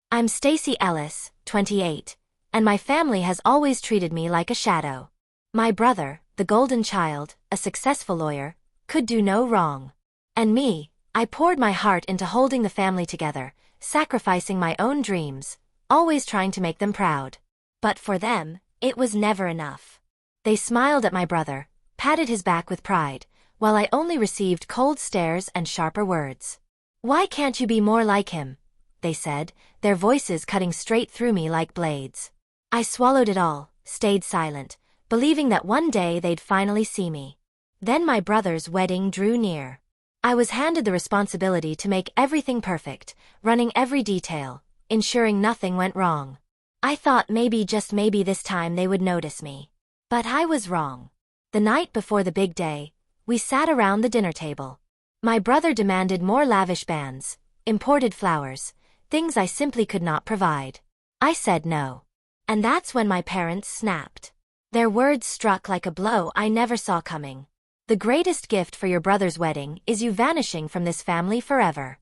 I'm Stacy Ellis, 28, and my family has always treated me like a shadow. My brother, the golden child, a successful lawyer, could do no wrong. And me, I poured my heart into holding the family together, sacrificing my own dreams, always trying to make them proud. But for them, it was never enough. They smiled at my brother, patted his back with pride, while I only received cold stares and sharper words. "Why can't you be more like him?" they said, their voices cutting straight through me like blades. I swallowed it all, stayed silent, believing that one day they'd finally see me. Then my brother's wedding drew near. I was handed the responsibility to make everything perfect, running every detail, ensuring nothing went wrong. I thought maybe, just maybe this time they would notice me. But I was wrong. The night before the big day, we sat around the dinner table. My brother demanded more lavish bands, imported flowers, things I simply could not provide. I said no. And that's when my parents snapped. Their words struck like a blow I never saw coming. "The greatest gift for your brother's wedding is you vanishing from this family forever."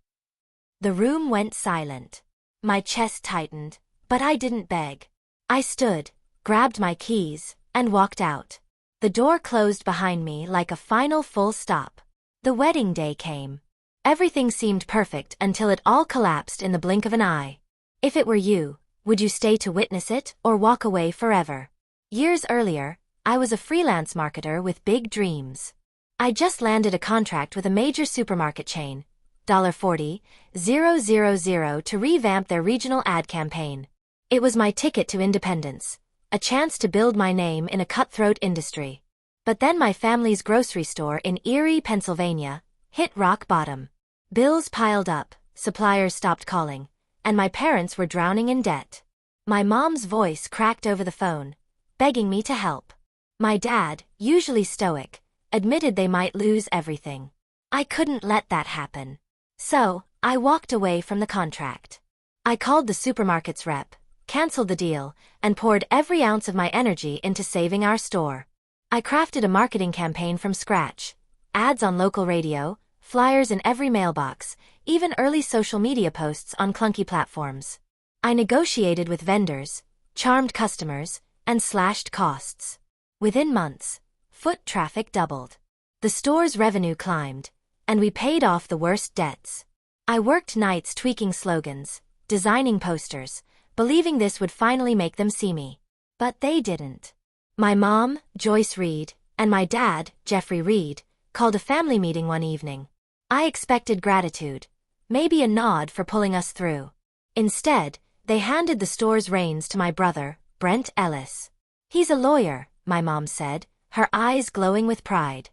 The room went silent. My chest tightened, but I didn't beg. I stood, grabbed my keys, and walked out. The door closed behind me like a final full stop. The wedding day came. Everything seemed perfect until it all collapsed in the blink of an eye. If it were you, would you stay to witness it or walk away forever? Years earlier, I was a freelance marketer with big dreams. I just landed a contract with a major supermarket chain, $40,000 to revamp their regional ad campaign. It was my ticket to independence, a chance to build my name in a cutthroat industry. But then my family's grocery store in Erie, Pennsylvania, hit rock bottom. Bills piled up, suppliers stopped calling, and my parents were drowning in debt. My mom's voice cracked over the phone, begging me to help. My dad, usually stoic, admitted they might lose everything. I couldn't let that happen. So, I walked away from the contract. I called the supermarket's rep, canceled the deal, and poured every ounce of my energy into saving our store. I crafted a marketing campaign from scratch, ads on local radio, flyers in every mailbox, even early social media posts on clunky platforms. I negotiated with vendors, charmed customers, and slashed costs. Within months, foot traffic doubled. The store's revenue climbed, and we paid off the worst debts. I worked nights tweaking slogans, designing posters, believing this would finally make them see me. But they didn't. My mom, Joyce Reed, and my dad, Jeffrey Reed, called a family meeting one evening. I expected gratitude, maybe a nod for pulling us through. Instead, they handed the store's reins to my brother, Brent Ellis. "He's a lawyer," my mom said, her eyes glowing with pride.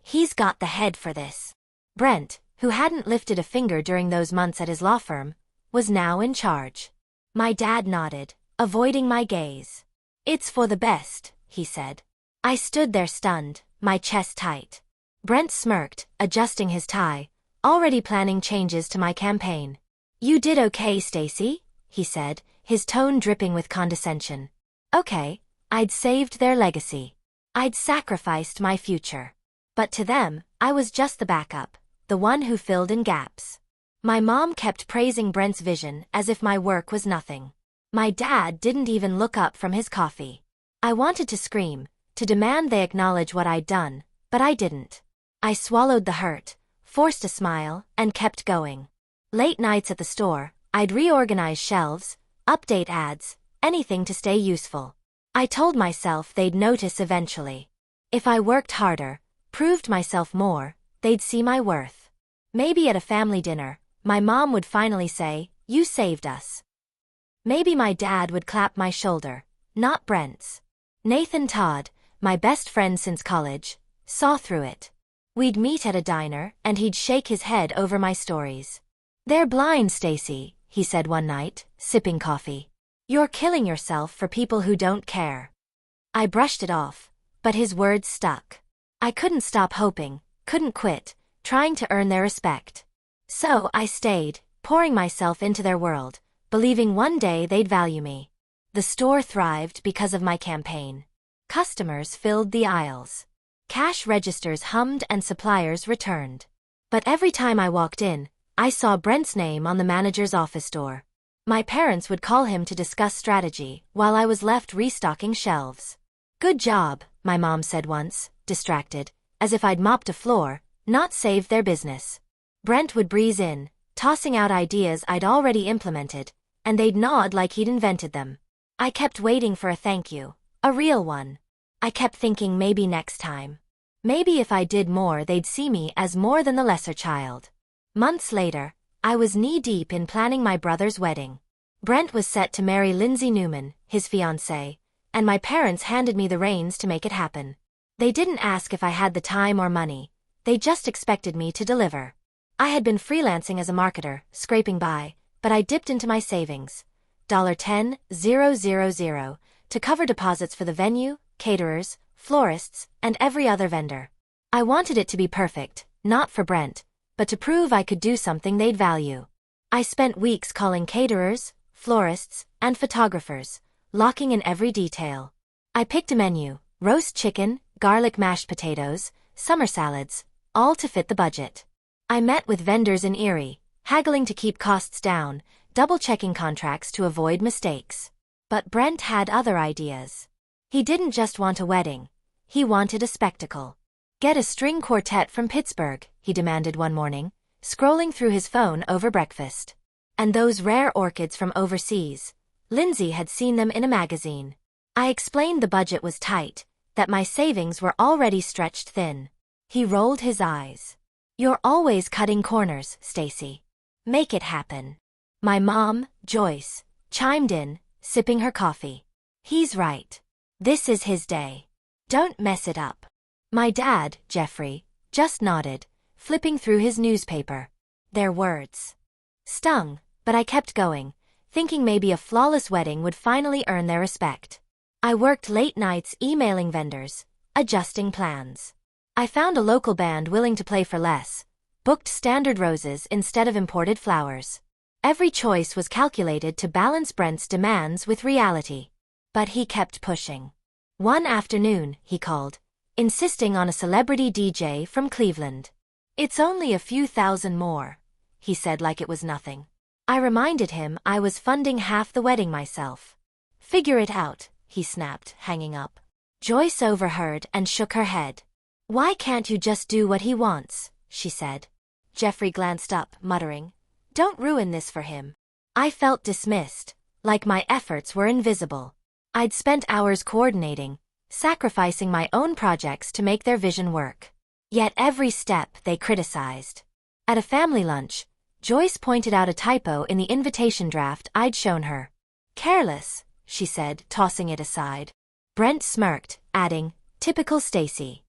"He's got the head for this." Brent, who hadn't lifted a finger during those months at his law firm, was now in charge. My dad nodded, avoiding my gaze. "It's for the best," he said. I stood there stunned, my chest tight. Brent smirked, adjusting his tie, already planning changes to my campaign. "You did okay, Stacy," he said, his tone dripping with condescension. Okay, I'd saved their legacy. I'd sacrificed my future. But to them, I was just the backup, the one who filled in gaps. My mom kept praising Brent's vision as if my work was nothing. My dad didn't even look up from his coffee. I wanted to scream, to demand they acknowledge what I'd done, but I didn't. I swallowed the hurt, forced a smile, and kept going. Late nights at the store, I'd reorganize shelves, update ads, anything to stay useful. I told myself they'd notice eventually. If I worked harder, proved myself more, they'd see my worth. Maybe at a family dinner, my mom would finally say, "You saved us." Maybe my dad would clap my shoulder, not Brent's. Nathan Todd, my best friend since college, saw through it. We'd meet at a diner, and he'd shake his head over my stories. "They're blind, Stacy," he said one night, sipping coffee. "You're killing yourself for people who don't care." I brushed it off, but his words stuck. I couldn't stop hoping, couldn't quit, trying to earn their respect. So I stayed, pouring myself into their world, believing one day they'd value me. The store thrived because of my campaign. Customers filled the aisles. Cash registers hummed and suppliers returned. But every time I walked in, I saw Brent's name on the manager's office door. My parents would call him to discuss strategy while I was left restocking shelves. "Good job," my mom said once, distracted, as if I'd mopped a floor, not saved their business. Brent would breeze in, tossing out ideas I'd already implemented, and they'd nod like he'd invented them. I kept waiting for a thank you, a real one. I kept thinking maybe next time. Maybe if I did more they'd see me as more than the lesser child. Months later, I was knee-deep in planning my brother's wedding. Brent was set to marry Lindsay Newman, his fiancée, and my parents handed me the reins to make it happen. They didn't ask if I had the time or money, they just expected me to deliver. I had been freelancing as a marketer, scraping by, but I dipped into my savings, $10,000, to cover deposits for the venue, caterers, florists, and every other vendor. I wanted it to be perfect, not for Brent, but to prove I could do something they'd value. I spent weeks calling caterers, florists, and photographers, locking in every detail. I picked a menu: roast chicken, garlic mashed potatoes, summer salads, all to fit the budget. I met with vendors in Erie, haggling to keep costs down, double-checking contracts to avoid mistakes. But Brent had other ideas. He didn't just want a wedding, he wanted a spectacle. "Get a string quartet from Pittsburgh," he demanded one morning, scrolling through his phone over breakfast. And those rare orchids from overseas, Lindsay had seen them in a magazine. I explained the budget was tight, that my savings were already stretched thin. He rolled his eyes. "You're always cutting corners, Stacy. Make it happen." My mom, Joyce, chimed in, sipping her coffee. "He's right. This is his day. Don't mess it up." My dad, Jeffrey, just nodded, flipping through his newspaper. Their words stung, but I kept going, thinking maybe a flawless wedding would finally earn their respect. I worked late nights emailing vendors, adjusting plans. I found a local band willing to play for less, booked standard roses instead of imported flowers. Every choice was calculated to balance Brent's demands with reality. But he kept pushing. One afternoon, he called, insisting on a celebrity DJ from Cleveland. "It's only a few thousand more," he said like it was nothing. I reminded him I was funding half the wedding myself. "Figure it out," he snapped, hanging up. Joyce overheard and shook her head. "Why can't you just do what he wants?" she said. Jeffrey glanced up, muttering, "Don't ruin this for him." I felt dismissed, like my efforts were invisible. I'd spent hours coordinating, sacrificing my own projects to make their vision work. Yet every step they criticized. At a family lunch, Joyce pointed out a typo in the invitation draft I'd shown her. "Careless," she said, tossing it aside. Brent smirked, adding, "Typical Stacy."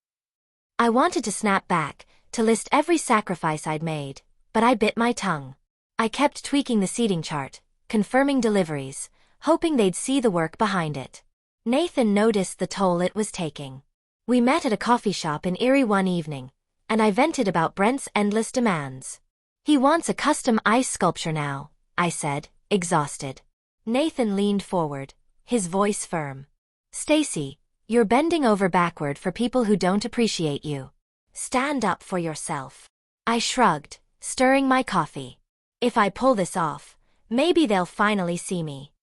I wanted to snap back, to list every sacrifice I'd made, but I bit my tongue. I kept tweaking the seating chart, confirming deliveries, hoping they'd see the work behind it. Nathan noticed the toll it was taking. We met at a coffee shop in Erie one evening, and I vented about Brent's endless demands. "He wants a custom ice sculpture now," I said, exhausted. Nathan leaned forward, his voice firm. "Stacy, you're bending over backward for people who don't appreciate you. Stand up for yourself." I shrugged, stirring my coffee. "If I pull this off, maybe they'll finally see me."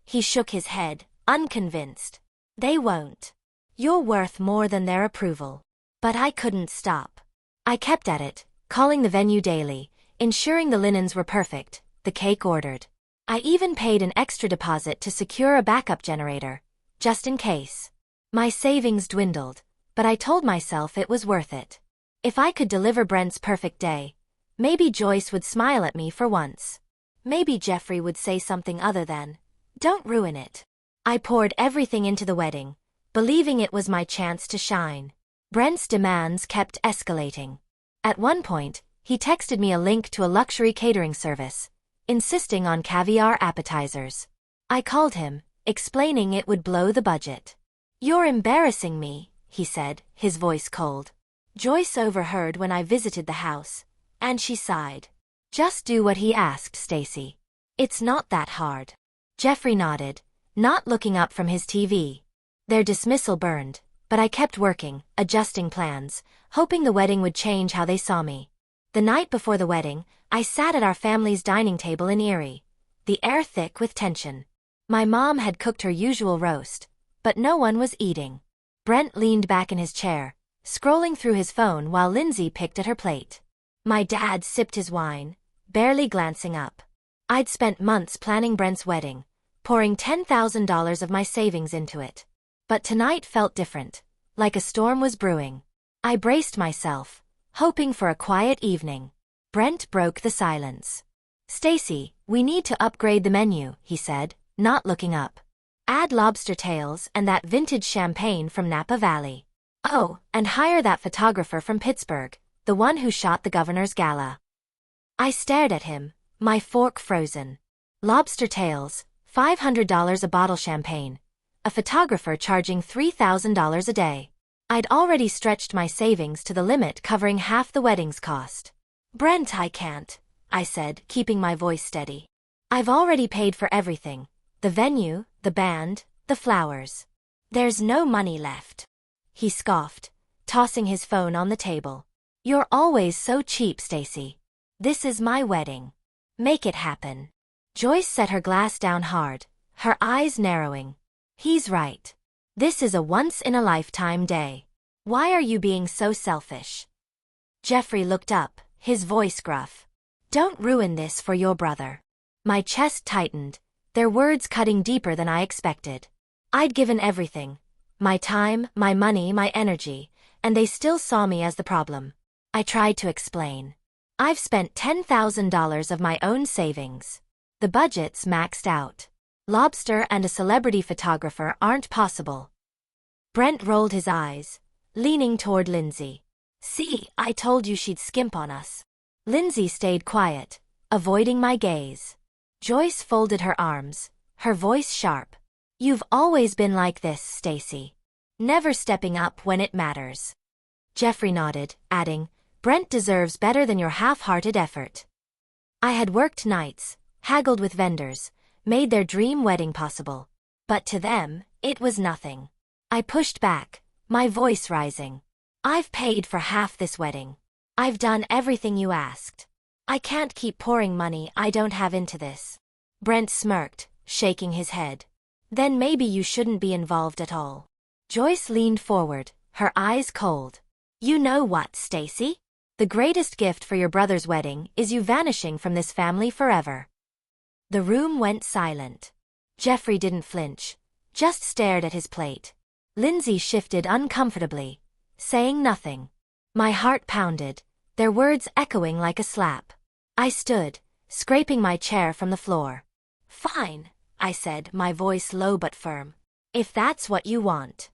He shook his head, unconvinced. "They won't. You're worth more than their approval." But I couldn't stop. I kept at it, calling the venue daily, ensuring the linens were perfect, the cake ordered. I even paid an extra deposit to secure a backup generator, just in case. My savings dwindled, but I told myself it was worth it. If I could deliver Brent's perfect day, maybe Joyce would smile at me for once. Maybe Jeffrey would say something other than, "Don't ruin it." I poured everything into the wedding, believing it was my chance to shine. Brent's demands kept escalating. At one point, he texted me a link to a luxury catering service, insisting on caviar appetizers. I called him, explaining it would blow the budget. "You're embarrassing me," he said, his voice cold. Joyce overheard when I visited the house, and she sighed. "Just do what he asked, Stacy. It's not that hard." Jeffrey nodded, not looking up from his TV. Their dismissal burned, but I kept working, adjusting plans, hoping the wedding would change how they saw me. The night before the wedding, I sat at our family's dining table in Erie, the air thick with tension. My mom had cooked her usual roast, but no one was eating. Brent leaned back in his chair, scrolling through his phone while Lindsay picked at her plate. My dad sipped his wine, barely glancing up. I'd spent months planning Brent's wedding, pouring $10,000 of my savings into it. But tonight felt different, like a storm was brewing. I braced myself, hoping for a quiet evening. Brent broke the silence. "Stacy, we need to upgrade the menu," he said, not looking up. "Add lobster tails and that vintage champagne from Napa Valley. Oh, and hire that photographer from Pittsburgh, the one who shot the governor's gala." I stared at him, my fork frozen. Lobster tails, $500 a bottle champagne. A photographer charging $3,000 a day. I'd already stretched my savings to the limit, covering half the wedding's cost. "Brent, I can't," I said, keeping my voice steady. "I've already paid for everything. The venue, the band, the flowers. There's no money left." He scoffed, tossing his phone on the table. "You're always so cheap, Stacy. This is my wedding. Make it happen." Joyce set her glass down hard, her eyes narrowing. "He's right. This is a once-in-a-lifetime day. Why are you being so selfish?" Jeffrey looked up, his voice gruff. "Don't ruin this for your brother." My chest tightened, their words cutting deeper than I expected. I'd given everything. My time, my money, my energy, and they still saw me as the problem. I tried to explain. "I've spent $10,000 of my own savings. The budget's maxed out. Lobster and a celebrity photographer aren't possible." Brent rolled his eyes, leaning toward Lindsay. "See, I told you she'd skimp on us." Lindsay stayed quiet, avoiding my gaze. Joyce folded her arms, her voice sharp. "You've always been like this, Stacy. Never stepping up when it matters." Jeffrey nodded, adding, "Brent deserves better than your half-hearted effort." I had worked nights, haggled with vendors, made their dream wedding possible. But to them, it was nothing. I pushed back, my voice rising. "I've paid for half this wedding. I've done everything you asked. I can't keep pouring money I don't have into this." Brent smirked, shaking his head. "Then maybe you shouldn't be involved at all." Joyce leaned forward, her eyes cold. "You know what, Stacy? The greatest gift for your brother's wedding is you vanishing from this family forever." The room went silent. Jeffrey didn't flinch, just stared at his plate. Lindsay shifted uncomfortably, saying nothing. My heart pounded, their words echoing like a slap. I stood, scraping my chair from the floor. "Fine," I said, my voice low but firm. "If that's what you want."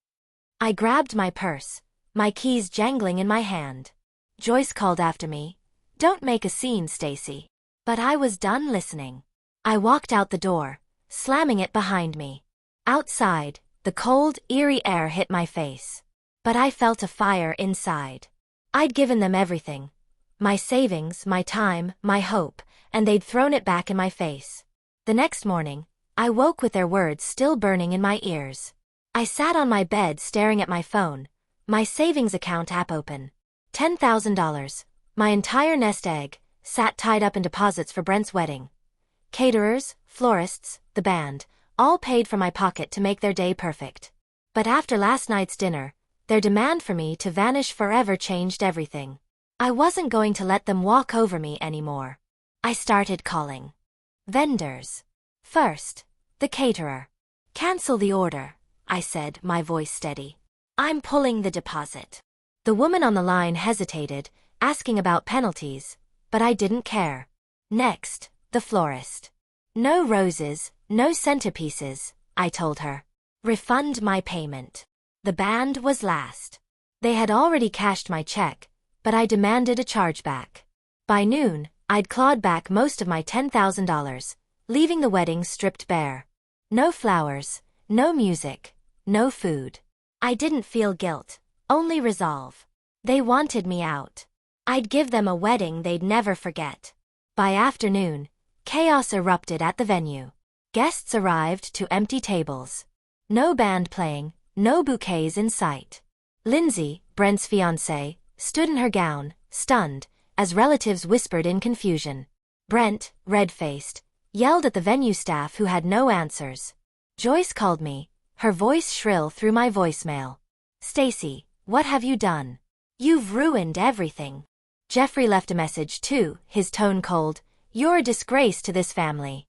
I grabbed my purse, my keys jangling in my hand. Joyce called after me, "Don't make a scene, Stacy." But I was done listening. I walked out the door, slamming it behind me. Outside, the cold, eerie air hit my face. But I felt a fire inside. I'd given them everything. My savings, my time, my hope, and they'd thrown it back in my face. The next morning, I woke with their words still burning in my ears. I sat on my bed staring at my phone, my savings account app open. $10,000, my entire nest egg, sat tied up in deposits for Brent's wedding. Caterers, florists, the band, all paid from my pocket to make their day perfect. But after last night's dinner, their demand for me to vanish forever changed everything. I wasn't going to let them walk over me anymore. I started calling. Vendors. First, the caterer. "Cancel the order," I said, my voice steady. "I'm pulling the deposit." The woman on the line hesitated, asking about penalties, but I didn't care. Next, the florist. "No roses, no centerpieces," I told her. "Refund my payment." The band was last. They had already cashed my check, but I demanded a chargeback. By noon, I'd clawed back most of my $10,000, leaving the wedding stripped bare. No flowers, no music, no food. I didn't feel guilt, only resolve. They wanted me out. I'd give them a wedding they'd never forget. By afternoon, chaos erupted at the venue. Guests arrived to empty tables. No band playing, no bouquets in sight. Lindsay, Brent's fiancée, stood in her gown, stunned, as relatives whispered in confusion. Brent, red-faced, Yelled at the venue staff who had no answers. Joyce called me, her voice shrill through my voicemail. "Stacy, what have you done? You've ruined everything." Jeffrey left a message too, his tone cold. "You're a disgrace to this family."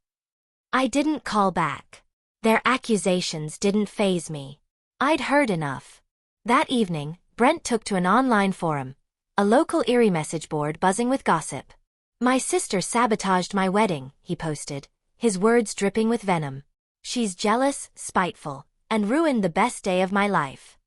I didn't call back. Their accusations didn't faze me. I'd heard enough. That evening, Brent took to an online forum, a local Erie message board buzzing with gossip. "My sister sabotaged my wedding," he posted, his words dripping with venom. "She's jealous, spiteful, and ruined the best day of my life."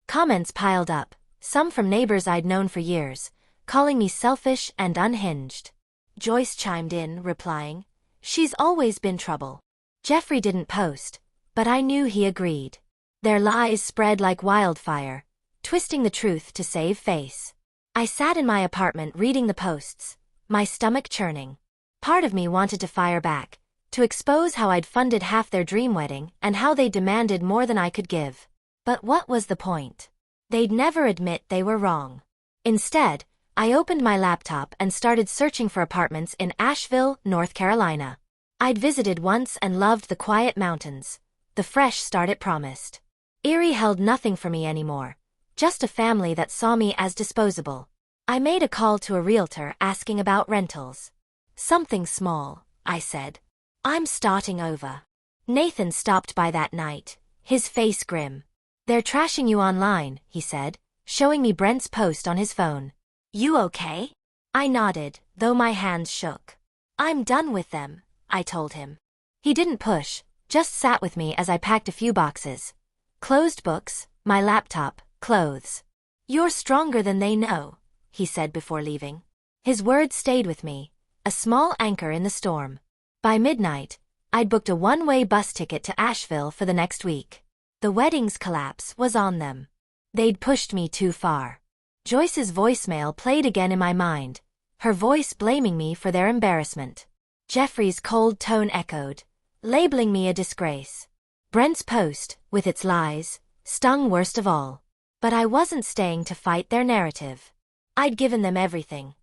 Comments piled up, some from neighbors I'd known for years, calling me selfish and unhinged. Joyce chimed in, replying, "She's always been trouble." Jeffrey didn't post, but I knew he agreed. Their lies spread like wildfire, twisting the truth to save face. I sat in my apartment reading the posts, my stomach churning. Part of me wanted to fire back, to expose how I'd funded half their dream wedding and how they demanded more than I could give. But what was the point? They'd never admit they were wrong. Instead, I opened my laptop and started searching for apartments in Asheville, North Carolina. I'd visited once and loved the quiet mountains, the fresh start it promised. Erie held nothing for me anymore, just a family that saw me as disposable. I made a call to a realtor asking about rentals. "Something small," I said. "I'm starting over." Nathan stopped by that night, his face grim. "They're trashing you online," he said, showing me Brent's post on his phone. "You okay?" I nodded, though my hands shook. "I'm done with them," I told him. He didn't push, just sat with me as I packed a few boxes. Closed books, my laptop, clothes. "You're stronger than they know," he said before leaving. His words stayed with me, a small anchor in the storm. By midnight, I'd booked a one-way bus ticket to Asheville for the next week. The wedding's collapse was on them. They'd pushed me too far. Joyce's voicemail played again in my mind, her voice blaming me for their embarrassment. Jeffrey's cold tone echoed, labeling me a disgrace. Brent's post, with its lies, stung worst of all. But I wasn't staying to fight their narrative. I'd given them everything.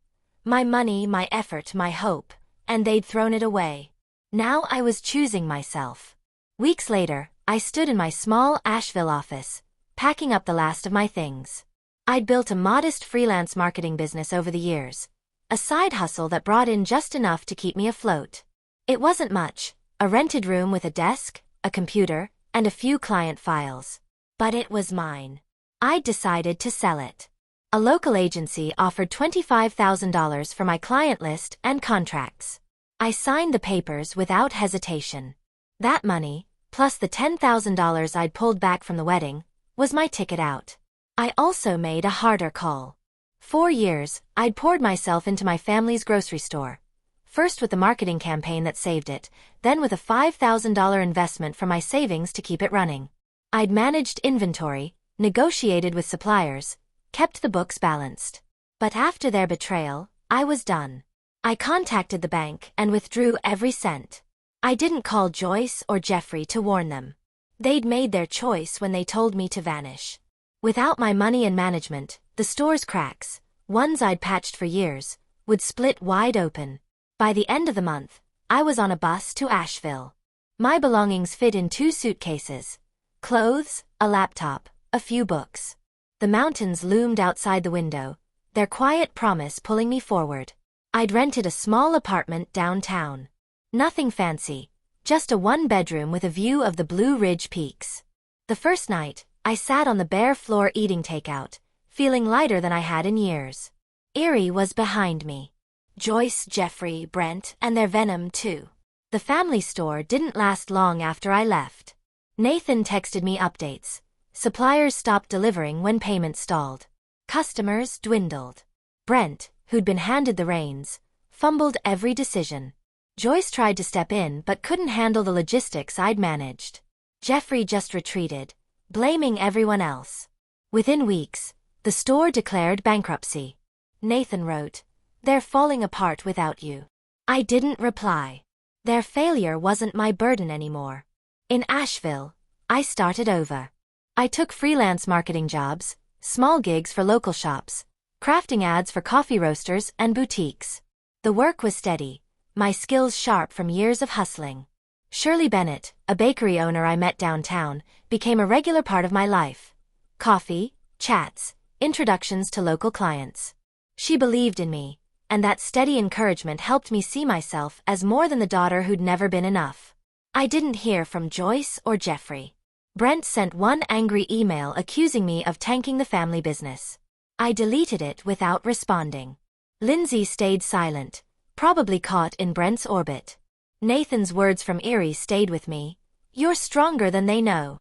My money, my effort, my hope, and they'd thrown it away. Now I was choosing myself. Weeks later, I stood in my small Asheville office, packing up the last of my things. I'd built a modest freelance marketing business over the years, a side hustle that brought in just enough to keep me afloat. It wasn't much, a rented room with a desk, a computer, and a few client files. But it was mine. I'd decided to sell it. A local agency offered $25,000 for my client list and contracts. I signed the papers without hesitation. That money, plus the $10,000 I'd pulled back from the wedding, was my ticket out. I also made a harder call. 4 years, I'd poured myself into my family's grocery store. First with the marketing campaign that saved it, then with a $5,000 investment from my savings to keep it running. I'd managed inventory, negotiated with suppliers, kept the books balanced. But after their betrayal, I was done. I contacted the bank and withdrew every cent. I didn't call Joyce or Jeffrey to warn them. They'd made their choice when they told me to vanish. Without my money and management, the store's cracks, ones I'd patched for years, would split wide open. By the end of the month, I was on a bus to Asheville. My belongings fit in 2 suitcases. Clothes, a laptop, a few books. The mountains loomed outside the window, their quiet promise pulling me forward. I'd rented a small apartment downtown. Nothing fancy, just a 1-bedroom with a view of the Blue Ridge Peaks. The first night, I sat on the bare floor eating takeout, feeling lighter than I had in years. Erie was behind me. Joyce, Jeffrey, Brent, and their venom too. The family store didn't last long after I left. Nathan texted me updates. Suppliers stopped delivering when payments stalled. Customers dwindled. Brent, who'd been handed the reins, fumbled every decision. Joyce tried to step in but couldn't handle the logistics I'd managed. Jeffrey just retreated, blaming everyone else. Within weeks, the store declared bankruptcy. Nathan wrote, "They're falling apart without you." I didn't reply. Their failure wasn't my burden anymore. In Asheville, I started over. I took freelance marketing jobs, small gigs for local shops, crafting ads for coffee roasters and boutiques. The work was steady, my skills sharp from years of hustling. Shirley Bennett, a bakery owner I met downtown, became a regular part of my life. Coffee, chats, introductions to local clients. She believed in me, and that steady encouragement helped me see myself as more than the daughter who'd never been enough. I didn't hear from Joyce or Jeffrey. Brent sent one angry email accusing me of tanking the family business. I deleted it without responding. Lindsay stayed silent, probably caught in Brent's orbit. Nathan's words from Erie stayed with me. "You're stronger than they know."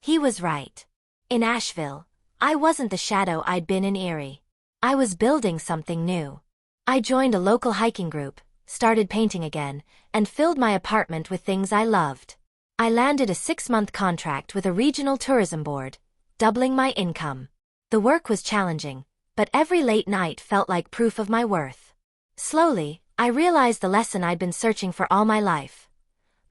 He was right. In Asheville, I wasn't the shadow I'd been in Erie. I was building something new. I joined a local hiking group, started painting again, and filled my apartment with things I loved. I landed a 6-month contract with a regional tourism board, doubling my income. The work was challenging, but every late night felt like proof of my worth. Slowly, I realized the lesson I'd been searching for all my life.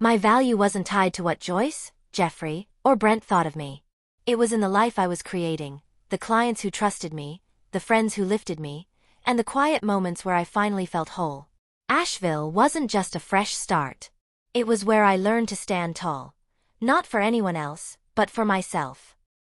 My value wasn't tied to what Joyce, Jeffrey, or Brent thought of me. It was in the life I was creating, the clients who trusted me, the friends who lifted me, and the quiet moments where I finally felt whole. Asheville wasn't just a fresh start. It was where I learned to stand tall. Not for anyone else, but for myself.